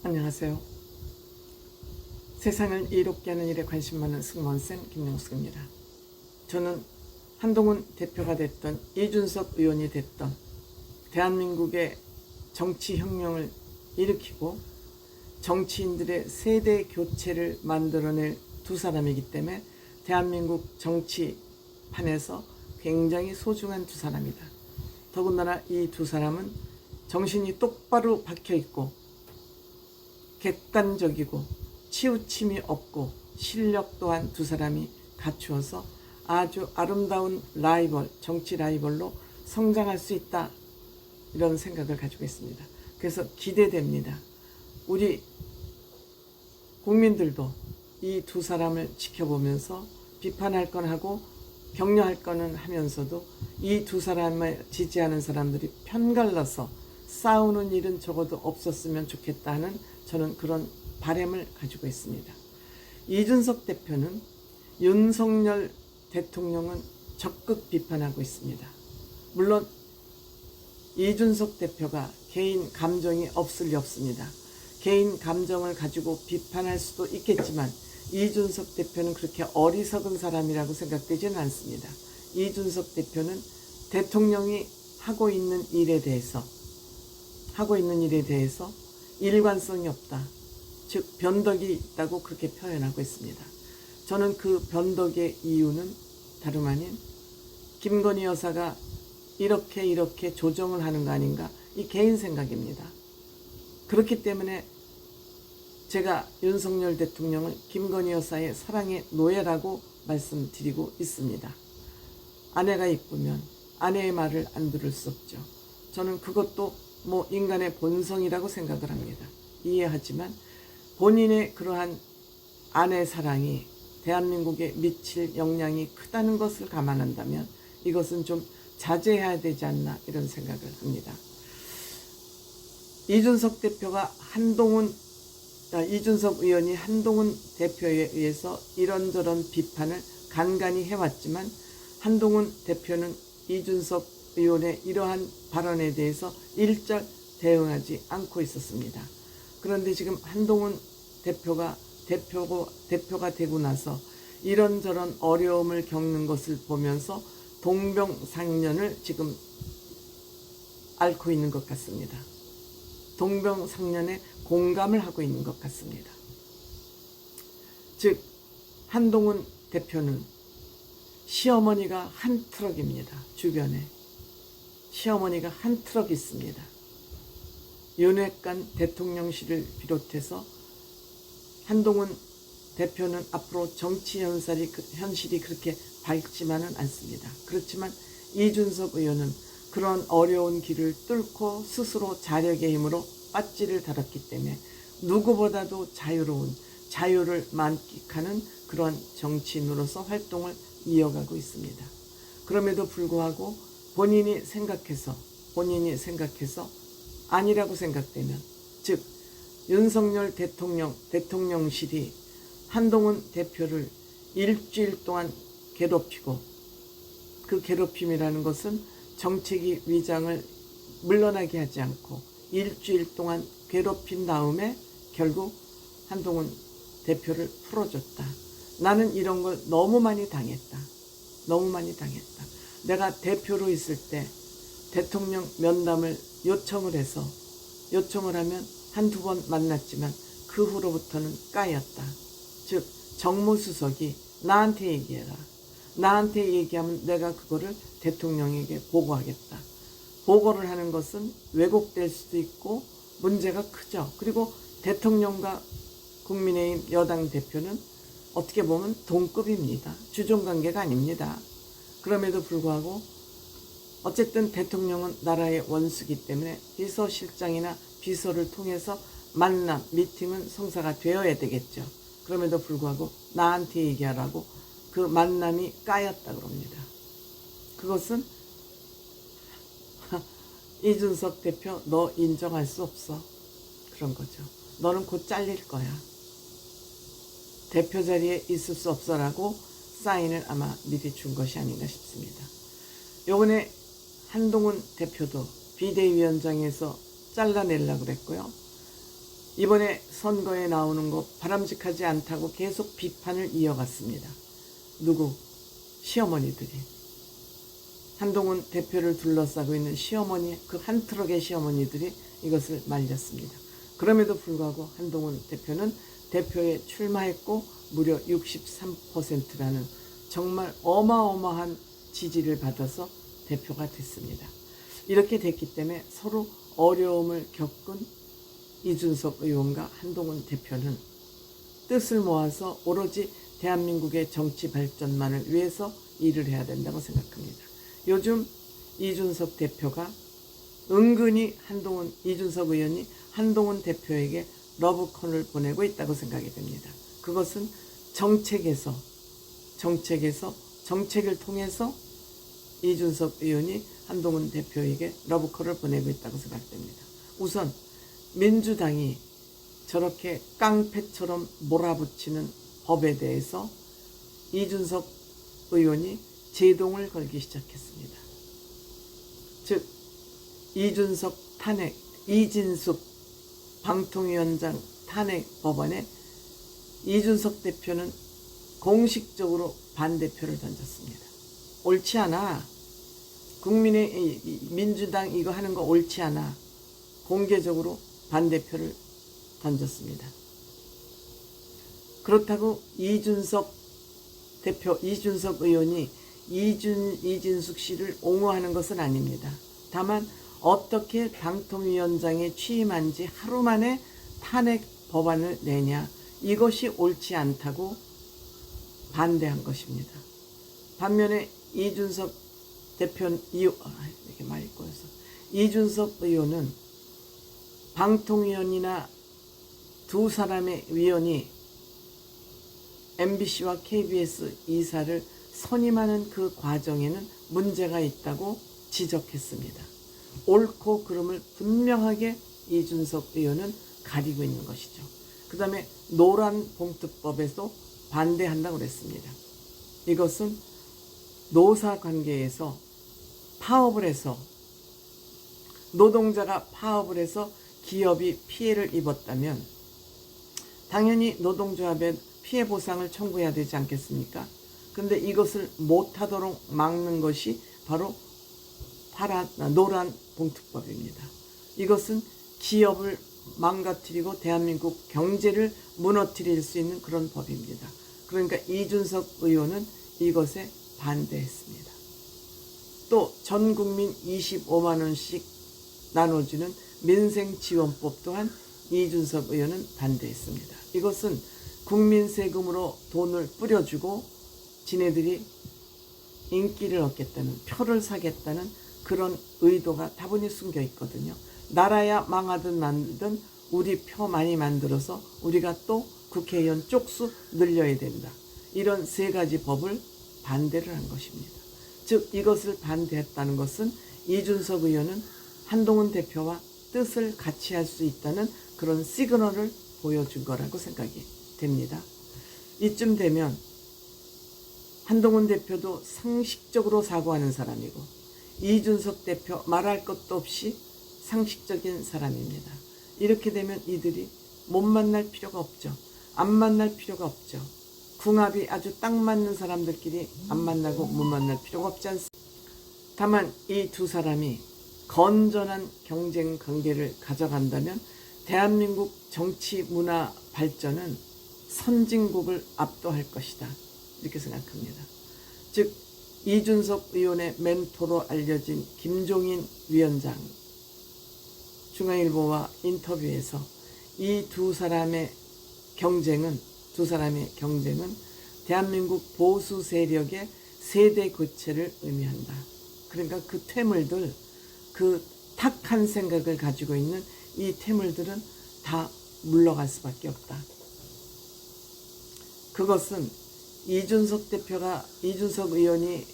안녕하세요. 세상을 이롭게 하는 일에 관심 많은 승무원쌤 김용숙입니다. 저는 한동훈 대표가 됐던 이준석 의원이 됐던 대한민국의 정치혁명을 일으키고 정치인들의 세대 교체를 만들어낼 두 사람이기 때문에 대한민국 정치판에서 굉장히 소중한 두 사람이다. 더군다나 이 두 사람은 정신이 똑바로 박혀있고 객관적이고 치우침이 없고 실력 또한 두 사람이 갖추어서 아주 아름다운 라이벌, 정치 라이벌로 성장할 수 있다, 이런 생각을 가지고 있습니다. 그래서 기대됩니다. 우리 국민들도 이 두 사람을 지켜보면서 비판할 건 하고 격려할 거는 하면서도 이 두 사람을 지지하는 사람들이 편갈라서 싸우는 일은 적어도 없었으면 좋겠다 하는 저는 그런 바람을 가지고 있습니다. 이준석 대표는 윤석열 대통령은 적극 비판하고 있습니다. 물론 이준석 대표가 개인 감정이 없을 리 없습니다. 개인 감정을 가지고 비판할 수도 있겠지만 이준석 대표는 그렇게 어리석은 사람이라고 생각되지는 않습니다. 이준석 대표는 대통령이 하고 있는 일에 대해서 일관성이 없다, 즉 변덕이 있다고 그렇게 표현하고 있습니다. 저는 그 변덕의 이유는 다름 아닌 김건희 여사가 이렇게 조정을 하는 거 아닌가, 이 개인 생각입니다. 그렇기 때문에 제가 윤석열 대통령을 김건희 여사의 사랑의 노예라고 말씀드리고 있습니다. 아내가 이쁘면 아내의 말을 안 들을 수 없죠. 저는 그것도 인간의 본성이라고 생각을 합니다. 이해하지만 본인의 그러한 아내 사랑이 대한민국에 미칠 영향이 크다는 것을 감안한다면 이것은 좀 자제해야 되지 않나, 이런 생각을 합니다. 이준석 의원이 한동훈 대표에 의해서 이런저런 비판을 간간히 해왔지만 한동훈 대표는 이준석 의원의 이러한 발언에 대해서 일절 대응하지 않고 있었습니다. 그런데 지금 한동훈 대표가 되고 나서 이런저런 어려움을 겪는 것을 보면서 동병상련을 지금 앓고 있는 것 같습니다. 동병상련에 공감을 하고 있는 것 같습니다. 즉 한동훈 대표는 시어머니가 한 트럭입니다. 주변에 시어머니가 한 트럭 있습니다. 윤핵관 대통령실을 비롯해서 한동훈 대표는 앞으로 정치 현실이 그렇게 밝지만은 않습니다. 그렇지만 이준석 의원은 그런 어려운 길을 뚫고 스스로 자력의 힘으로 빠찌를 달았기 때문에 누구보다도 자유로운, 자유를 만끽하는 그런 정치인으로서 활동을 이어가고 있습니다. 그럼에도 불구하고 본인이 생각해서 아니라고 생각되면, 즉 윤석열 대통령실이 한동훈 대표를 일주일 동안 괴롭히고, 그 괴롭힘이라는 것은 정책위 위장을 물러나게 하지 않고 일주일 동안 괴롭힌 다음에 결국 한동훈 대표를 풀어줬다. 나는 이런 걸 너무 많이 당했다. 내가 대표로 있을 때 대통령 면담을 요청을 하면 한두 번 만났지만 그 후로부터는 까였다. 즉 정무수석이 나한테 얘기해라. 나한테 얘기하면 내가 그거를 대통령에게 보고하겠다. 보고를 하는 것은 왜곡될 수도 있고 문제가 크죠. 그리고 대통령과 국민의힘 여당 대표는 어떻게 보면 동급입니다. 주종관계가 아닙니다. 그럼에도 불구하고 어쨌든 대통령은 나라의 원수기 때문에 비서실장이나 비서를 통해서 만남, 미팅은 성사가 되어야 되겠죠. 그럼에도 불구하고 나한테 얘기하라고 그 만남이 까였다 그럽니다. 그것은 이준석 대표, 너 인정할 수 없어, 그런 거죠. 너는 곧 잘릴 거야. 대표 자리에 있을 수 없어라고 사인을 아마 미리 준 것이 아닌가 싶습니다. 요번에 한동훈 대표도 비대위원장에서 잘라내려고 그랬고요. 이번에 선거에 나오는 거 바람직하지 않다고 계속 비판을 이어갔습니다. 누구? 시어머니들이. 한동훈 대표를 둘러싸고 있는 시어머니, 그 한 트럭의 시어머니들이 이것을 말렸습니다. 그럼에도 불구하고 한동훈 대표는 대표에 출마했고 무려 63%라는 정말 어마어마한 지지를 받아서 대표가 됐습니다. 이렇게 됐기 때문에 서로 어려움을 겪은 이준석 의원과 한동훈 대표는 뜻을 모아서 오로지 대한민국의 정치 발전만을 위해서 일을 해야 된다고 생각합니다. 요즘 이준석 대표가 은근히 이준석 의원이 한동훈 대표에게 러브콜을 보내고 있다고 생각이 됩니다. 그것은 정책을 통해서 이준석 의원이 한동훈 대표에게 러브콜을 보내고 있다고 생각됩니다. 우선 민주당이 저렇게 깡패처럼 몰아붙이는 법에 대해서 이준석 의원이 제동을 걸기 시작했습니다. 즉 이진숙 방통위원장 탄핵 법안에 이준석 대표는 공식적으로 반대표를 던졌습니다. 옳지 않아. 민주당 이거 하는 거 옳지 않아. 공개적으로 반대표를 던졌습니다. 그렇다고 이준석 의원이 이진숙 씨를 옹호하는 것은 아닙니다. 다만 어떻게 방통위원장에 취임한 지 하루 만에 탄핵 법안을 내냐, 이것이 옳지 않다고 반대한 것입니다. 반면에 이준석 의원은 방통위원이나 두 사람의 위원이 MBC와 KBS 이사를 선임하는 그 과정에는 문제가 있다고 지적했습니다. 옳고 그름을 분명하게 이준석 의원은 가리고 있는 것이죠. 그 다음에 노란봉투법에도 반대한다고 그랬습니다. 이것은 노사관계에서 파업을 해서 노동자가 파업을 해서 기업이 피해를 입었다면 당연히 노동조합에 피해 보상을 청구해야 되지 않겠습니까? 그런데 이것을 못하도록 막는 것이 바로 노란 봉투법입니다. 이것은 기업을 망가뜨리고 대한민국 경제를 무너뜨릴 수 있는 그런 법입니다. 그러니까 이준석 의원은 이것에 반대했습니다. 또 전 국민 25만 원씩 나눠주는 민생지원법 또한 이준석 의원은 반대했습니다. 이것은 국민 세금으로 돈을 뿌려주고 지네들이 인기를 얻겠다는, 표를 사겠다는 그런 의도가 다분히 숨겨 있거든요. 나라야 망하든 만든 우리 표 많이 만들어서 우리가 또 국회의원 쪽수 늘려야 된다. 이런 세 가지 법을 반대를 한 것입니다. 즉 이것을 반대했다는 것은 이준석 의원은 한동훈 대표와 뜻을 같이 할 수 있다는 그런 시그널을 보여준 거라고 생각이 됩니다. 이쯤 되면 한동훈 대표도 상식적으로 사고하는 사람이고 이준석 대표 말할 것도 없이 상식적인 사람입니다. 이렇게 되면 이들이 못 만날 필요가 없죠. 안 만날 필요가 없죠. 궁합이 아주 딱 맞는 사람들끼리 안 만나고 못 만날 필요가 없지 않습니까? 다만 이 두 사람이 건전한 경쟁 관계를 가져간다면 대한민국 정치 문화 발전은 선진국을 압도할 것이다. 이렇게 생각합니다. 즉 이준석 의원의 멘토로 알려진 김종인 위원장 중앙일보와 인터뷰에서 이 두 사람의 경쟁은 대한민국 보수 세력의 세대 교체를 의미한다. 그러니까 그 퇴물들, 그 탁한 생각을 가지고 있는 이 퇴물들은 다 물러갈 수밖에 없다. 그것은 이준석 의원이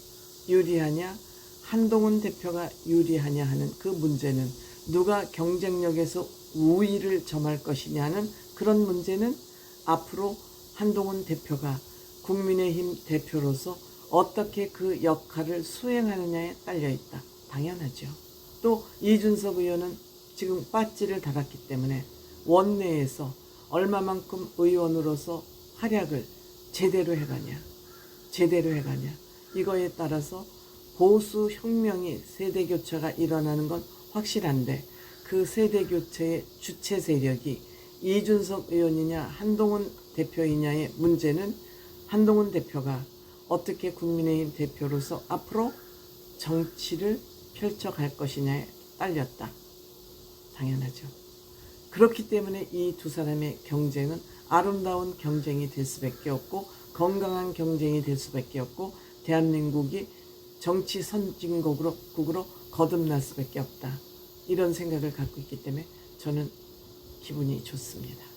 유리하냐, 한동훈 대표가 유리하냐 하는 그 문제는, 누가 경쟁력에서 우위를 점할 것이냐는 그런 문제는 앞으로 한동훈 대표가 국민의힘 대표로서 어떻게 그 역할을 수행하느냐에 딸려있다. 당연하죠. 또 이준석 의원은 지금 빠찌를 달았기 때문에 원내에서 얼마만큼 의원으로서 활약을 제대로 해가냐, 이거에 따라서 보수 혁명이 세대 교체가 일어나는 건 확실한데, 그 세대 교체의 주체 세력이 이준석 의원이냐 한동훈 대표이냐의 문제는 한동훈 대표가 어떻게 국민의힘 대표로서 앞으로 정치를 펼쳐갈 것이냐에 딸렸다. 당연하죠. 그렇기 때문에 이 두 사람의 경쟁은 아름다운 경쟁이 될 수밖에 없고, 건강한 경쟁이 될 수밖에 없고, 대한민국이 정치 선진국으로 거듭날 수밖에 없다. 이런 생각을 갖고 있기 때문에 저는 기분이 좋습니다.